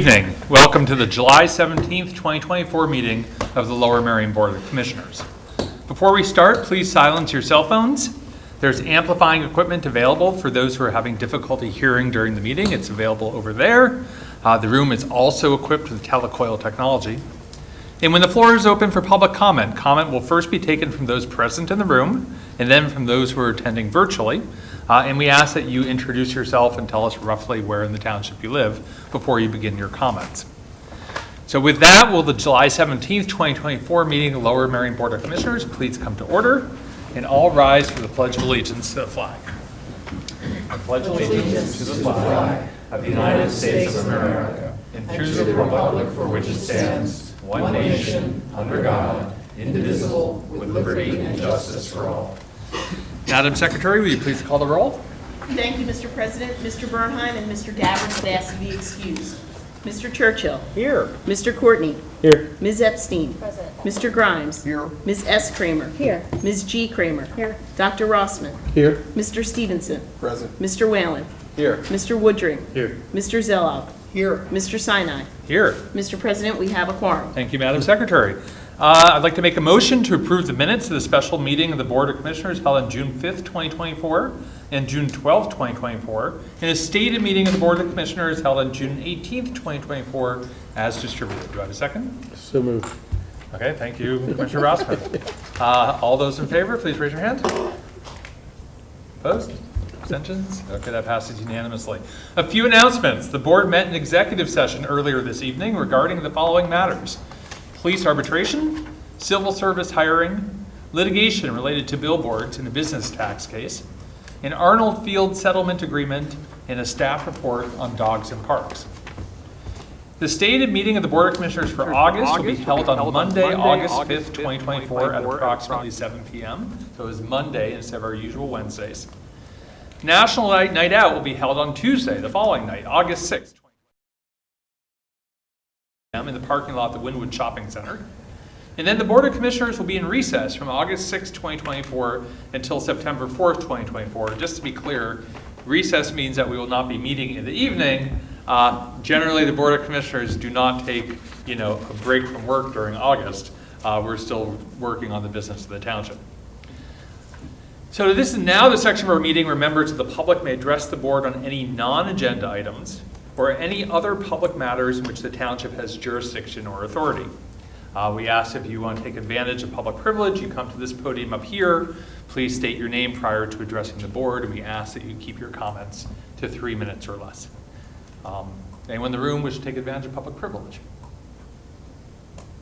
evening. Welcome to the July 17th, 2024 meeting of the Lower Merion Board of Commissioners. Before we start, please silence your cell phones. There's amplifying equipment available for those who are having difficulty hearing during the meeting. It's available over there. The room is also equipped with telecoil technology. And when the floor is open for public comment, comment will first be taken from those present in the room and then from those who are attending virtually. And we ask that you introduce yourself and tell us roughly where in the township you live before you begin your comments. So with that, will the July 17th, 2024 meeting of the Lower Merion Board of Commissioners please come to order and all rise for the Pledge of Allegiance to the flag. I pledge allegiance to the flag of the United States of America and to the republic for which it stands, one nation, under God, indivisible, with liberty and justice for all. Madam Secretary, will you please call the roll? Thank you, Mr. President. Mr. Bernheim and Mr. Gabbard have asked to be excused. Mr. Churchill. Here. Mr. Courtney. Here. Ms. Epstein. Present. Mr. Grimes. Here. Ms. S. Kramer. Here. Ms. G. Kramer. Here. Dr. Rossman. Here. Mr. Stevenson. Present. Mr. Whalen. Here. Mr. Woodring. Here. Mr. Zellob. Here. Mr. Sinai. Here. Mr. President, we have a quorum. Thank you, Madam Secretary. I'd like to make a motion to approve the minutes of the special meeting of the Board of Commissioners held on June 5th, 2024 and June 12th, 2024, and a stated meeting of the Board of Commissioners held on June 18th, 2024 as distributed. Do I have a second? So moved. Okay, thank you, Commissioner Rossman. All those in favor, please raise your hand. Opposed? Abstentions? Okay, that passes unanimously. A few announcements. The board met in executive session earlier this evening regarding the following matters: police arbitration, civil service hiring, litigation related to billboards in a business tax case, an Arnold Field settlement agreement, and a staff report on dogs in parks. The stated meeting of the Board of Commissioners for August will be held on Monday, August 5th, 2024 at approximately 7 p.m. So it is Monday instead of our usual Wednesdays. National Night Out will be held on Tuesday, the following night, August 6th, in the parking lot at the Wynwood Shopping Center. And then the Board of Commissioners will be in recess from August 6th, 2024 until September 4th, 2024. Just to be clear, recess means that we will not be meeting in the evening. Generally, the Board of Commissioners do not take, a break from work during August. We're still working on the business of the township. So this is now the section of our meeting where members of the public may address the board on any non-agenda items or any other public matters in which the township has jurisdiction or authority. We ask if you want to take advantage of public privilege, you come to this podium up here. Please state your name prior to addressing the board, and we ask that you keep your comments to 3 minutes or less. Anyone in the room wish to take advantage of public privilege?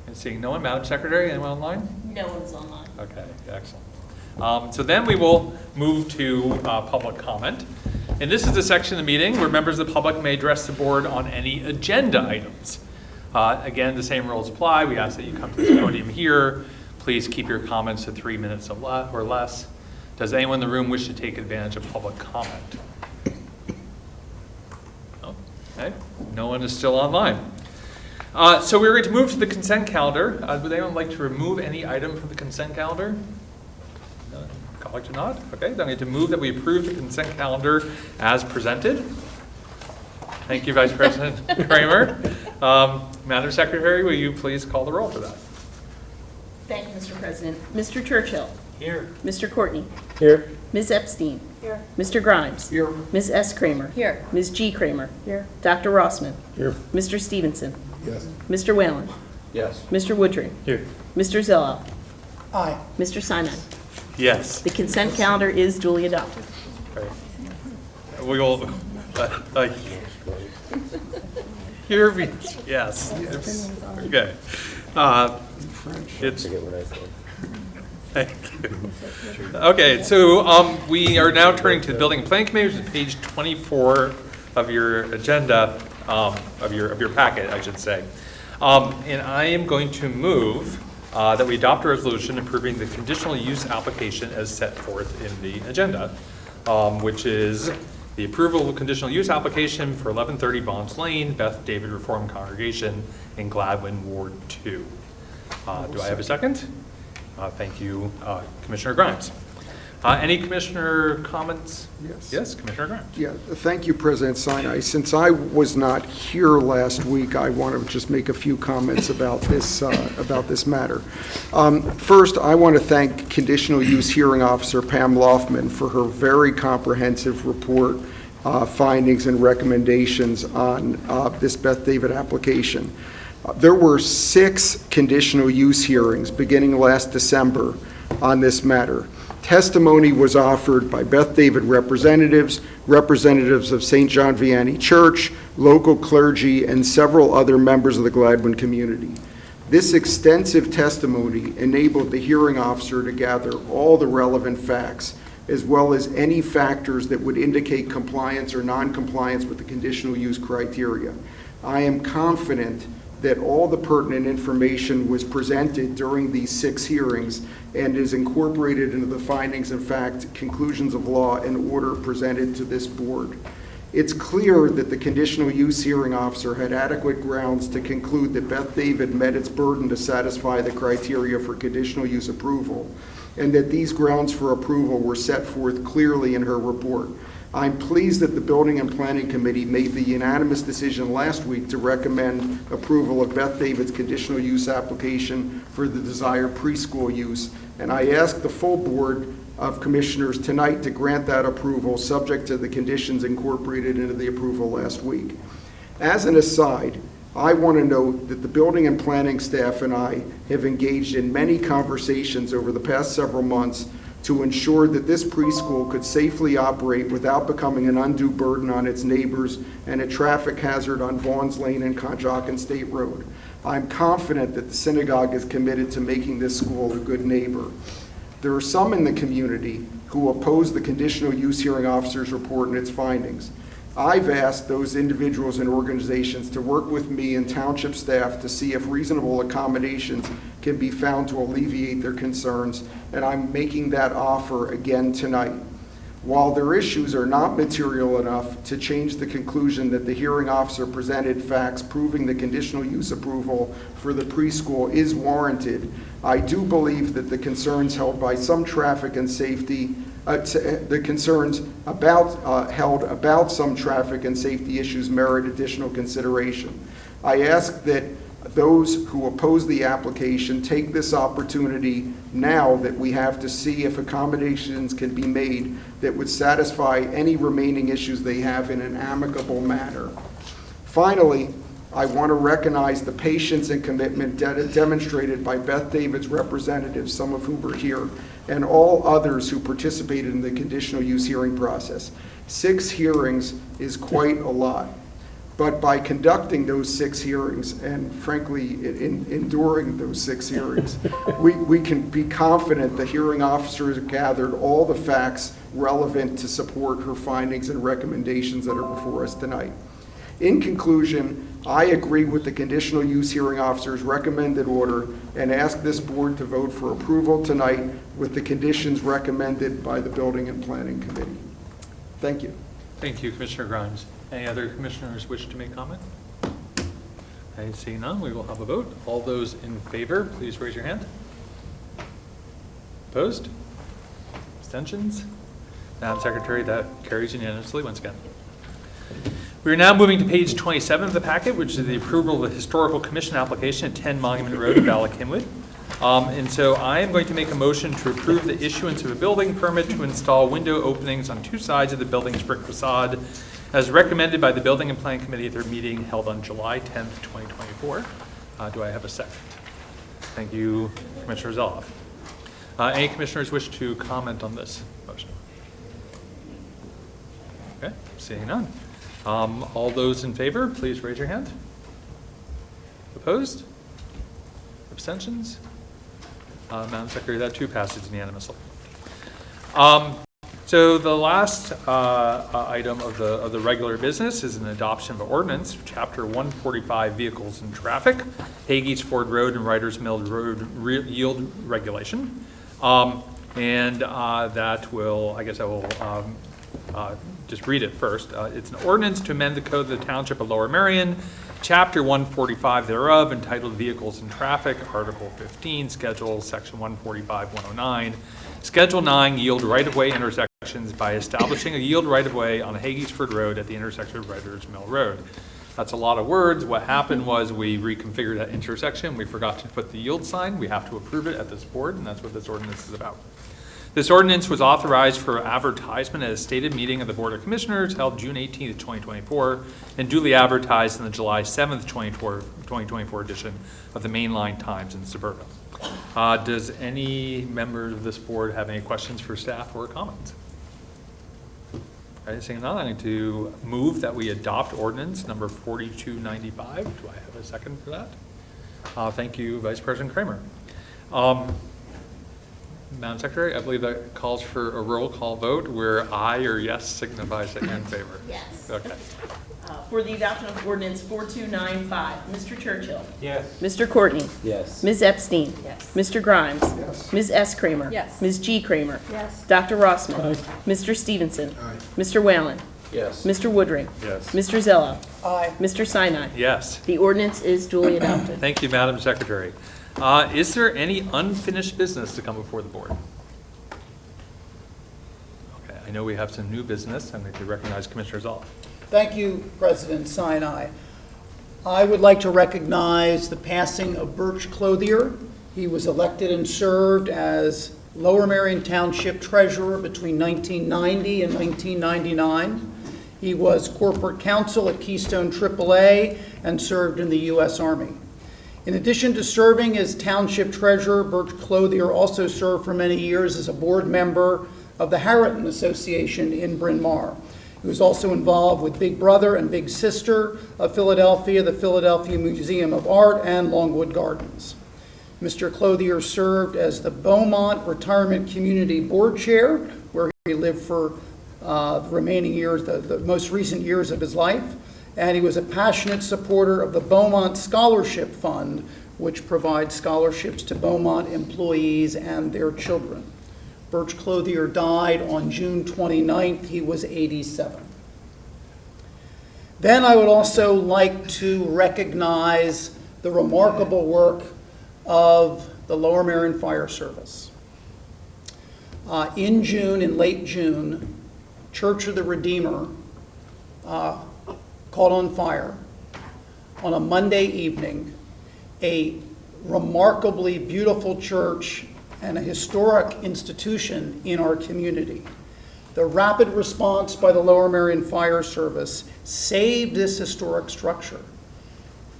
And seeing no one, Madam Secretary, anyone online? No one's online. Okay, excellent. So then we will move to public comment. And this is the section of the meeting where members of the public may address the board on any agenda items. Again, the same rules apply. We ask that you come to this podium here. Please keep your comments to 3 minutes or less. Does anyone in the room wish to take advantage of public comment? No? Okay, no one is still online. So we're going to move to the consent calendar. Would anyone like to remove any item from the consent calendar? Collect or not? Okay, then I'm going to move that we approve the consent calendar as presented. Thank you, Vice President Kramer. Madam Secretary, will you please call the roll for that? Thank you, Mr. President. Mr. Churchill. Here. Mr. Courtney. Here. Ms. Epstein. Here. Mr. Grimes. Here. Ms. S. Kramer. Here. Ms. G. Kramer. Here. Dr. Rossman. Here. Mr. Stevenson. Yes. Mr. Whalen. Yes. Mr. Woodring. Here. Mr. Zellob. Aye. Mr. Sinai. Yes. The consent calendar is duly adopted. Right. We will. Here we. Yes. Okay. It's. Thank you. Okay, so we are now turning to the Building and Planning Committee, which is page 24 of your agenda, of your packet, I should say. And I am going to move that we adopt a resolution approving the conditional use application as set forth in the agenda, which is the approval of conditional use application for 1130 Vaughans Lane, Beth David Reformed Congregation in Gladwyne, Ward 2. Do I have a second? Thank you, Commissioner Grimes. Any commissioner comments? Yes. Yes, Commissioner Grimes. Yeah, thank you, President Sinai. Since I was not here last week, I want to just make a few comments about this matter. First, I want to thank Conditional Use Hearing Officer Pam Loffman for her very comprehensive report, findings, and recommendations on this Beth David application. There were 6 conditional use hearings beginning last December on this matter. Testimony was offered by Beth David representatives, representatives of St. John Vianney Church, local clergy, and several other members of the Gladwyne community. This extensive testimony enabled the hearing officer to gather all the relevant facts, as well as any factors that would indicate compliance or non-compliance with the conditional use criteria. I am confident that all the pertinent information was presented during these 6 hearings and is incorporated into the findings and fact, conclusions of law, and order presented to this board. It's clear that the conditional use hearing officer had adequate grounds to conclude that Beth David met its burden to satisfy the criteria for conditional use approval, and that these grounds for approval were set forth clearly in her report. I'm pleased that the Building and Planning Committee made the unanimous decision last week to recommend approval of Beth David's conditional use application for the desired preschool use, and I ask the full Board of Commissioners tonight to grant that approval, subject to the conditions incorporated into the approval last week. As an aside, I want to note that the Building and Planning staff and I have engaged in many conversations over the past several months to ensure that this preschool could safely operate without becoming an undue burden on its neighbors and a traffic hazard on Vaughans Lane and Conshohocken State Road. I'm confident that the synagogue is committed to making this school a good neighbor. There are some in the community who oppose the conditional use hearing officer's report and its findings. I've asked those individuals and organizations to work with me and township staff to see if reasonable accommodations can be found to alleviate their concerns, and I'm making that offer again tonight. While their issues are not material enough to change the conclusion that the hearing officer presented facts proving the conditional use approval for the preschool is warranted, I do believe that the concerns held by some traffic and safety the concerns held about some traffic and safety issues merit additional consideration. I ask that those who oppose the application take this opportunity now that we have to see if accommodations can be made that would satisfy any remaining issues they have in an amicable manner. Finally, I want to recognize the patience and commitment demonstrated by Beth David's representatives, some of whom are here, and all others who participated in the conditional use hearing process. 6 hearings is quite a lot, but by conducting those 6 hearings and frankly enduring those 6 hearings, we can be confident the hearing officer has gathered all the facts relevant to support her findings and recommendations that are before us tonight. In conclusion, I agree with the conditional use hearing officer's recommended order and ask this board to vote for approval tonight with the conditions recommended by the Building and Planning Committee. Thank you. Thank you, Commissioner Grimes. Any other commissioners wish to make comment? I see none. We will have a vote. All those in favor, please raise your hand. Opposed? Abstentions? Madam Secretary, that carries unanimously once again. We are now moving to page 27 of the packet, which is the approval of the Historical Commission application at 10 Monument Road in Bala, Cynwyd. And so I am going to make a motion to approve the issuance of a building permit to install window openings on 2 sides of the building's brick facade, as recommended by the Building and Planning Committee at their meeting held on July 10th, 2024. Do I have a second? Thank you, Commissioner Zoloff. Any commissioners wish to comment on this motion? Okay, seeing none. All those in favor, please raise your hand. Opposed? Abstentions? Madam Secretary, that too passes unanimously. So the last item of the regular business is an adoption of ordinance, Chapter 145, Vehicles and Traffic, Hagys Ford Road and Writers Mill Road Yield Regulation. And that will, I guess I will just read it first. It's an ordinance to amend the code of the Township of Lower Merion Chapter 145 thereof, entitled Vehicles and Traffic, Article 15, Schedule, Section 145-109. Schedule 9, yield right-of-way intersections by establishing a yield right-of-way on Hagysford Road at the intersection of Writers Mill Road. That's a lot of words. What happened was we reconfigured that intersection. We forgot to put the yield sign. We have to approve it at this board, and that's what this ordinance is about. This ordinance was authorized for advertisement at a stated meeting of the Board of Commissioners held June 18th, 2024, and duly advertised in the July 7th, 2024 edition of the Mainline Times in Suburban. Does any member of this board have any questions for staff or comments? All right, seeing none, I'm going to move that we adopt ordinance number 4295. Do I have a second for that? Thank you, Vice President Kramer. Madam Secretary, I believe that calls for a roll call vote where aye or yes signifies that you're in favor. Yes. Okay. For the adoption of ordinance 4295, Mr. Churchill. Yes. Mr. Courtney. Yes. Ms. Epstein. Yes. Mr. Grimes. Yes. Ms. S. Kramer. Yes. Ms. G. Kramer. Yes. Dr. Rossman. Mr. Stevenson. Mr. Whalen. Yes. Mr. Woodring. Yes. Mr. Zello. Aye. Mr. Sinai. Yes. The ordinance is duly adopted. Thank you, Madam Secretary. Is there any unfinished business to come before the board? Okay, I know we have some new business. I'm going to recognize Commissioner Zoll. Thank you, President Sinai. I would like to recognize the passing of Birch Clothier. He was elected and served as Lower Merion Township Treasurer between 1990 and 1999. He was corporate counsel at Keystone AAA and served in the U.S. Army. In addition to serving as Township Treasurer, Birch Clothier also served for many years as a board member of the Harriton Association in Bryn Mawr. He was also involved with Big Brother and Big Sister of Philadelphia, the Philadelphia Museum of Art, and Longwood Gardens. Mr. Clothier served as the Beaumont Retirement Community Board Chair, where he lived for the remaining years, the most recent years of his life. And he was a passionate supporter of the Beaumont Scholarship Fund, which provides scholarships to Beaumont employees and their children. Birch Clothier died on June 29th. He was 87. Then I would also like to recognize the remarkable work of the Lower Merion Fire Service. In June, in late June, Church of the Redeemer caught on fire on a Monday evening. A remarkably beautiful church and a historic institution in our community. The rapid response by the Lower Merion Fire Service saved this historic structure.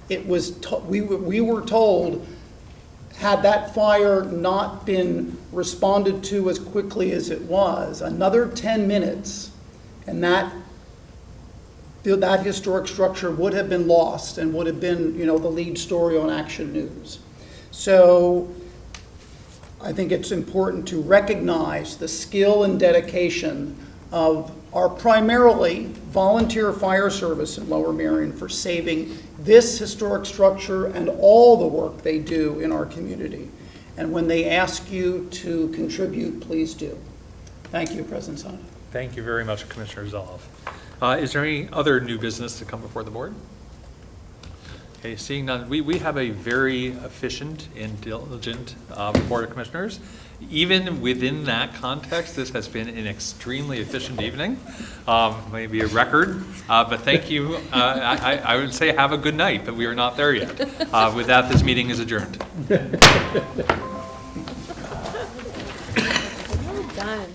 It was we were told, had that fire not been responded to as quickly as it was, another 10 minutes, and that historic structure would have been lost and would have been, the lead story on Action News. So I think it's important to recognize the skill and dedication of our primarily volunteer fire service in Lower Merion for saving this historic structure and all the work they do in our community. And when they ask you to contribute, please do. Thank you, President Sinai. Thank you very much, Commissioner Zoll. Is there any other new business to come before the board? Okay, seeing none, we have a very efficient and diligent Board of Commissioners. Even within that context, this has been an extremely efficient evening, maybe a record, but thank you. I would say have a good night, but we are not there yet. With that, this meeting is adjourned. Done.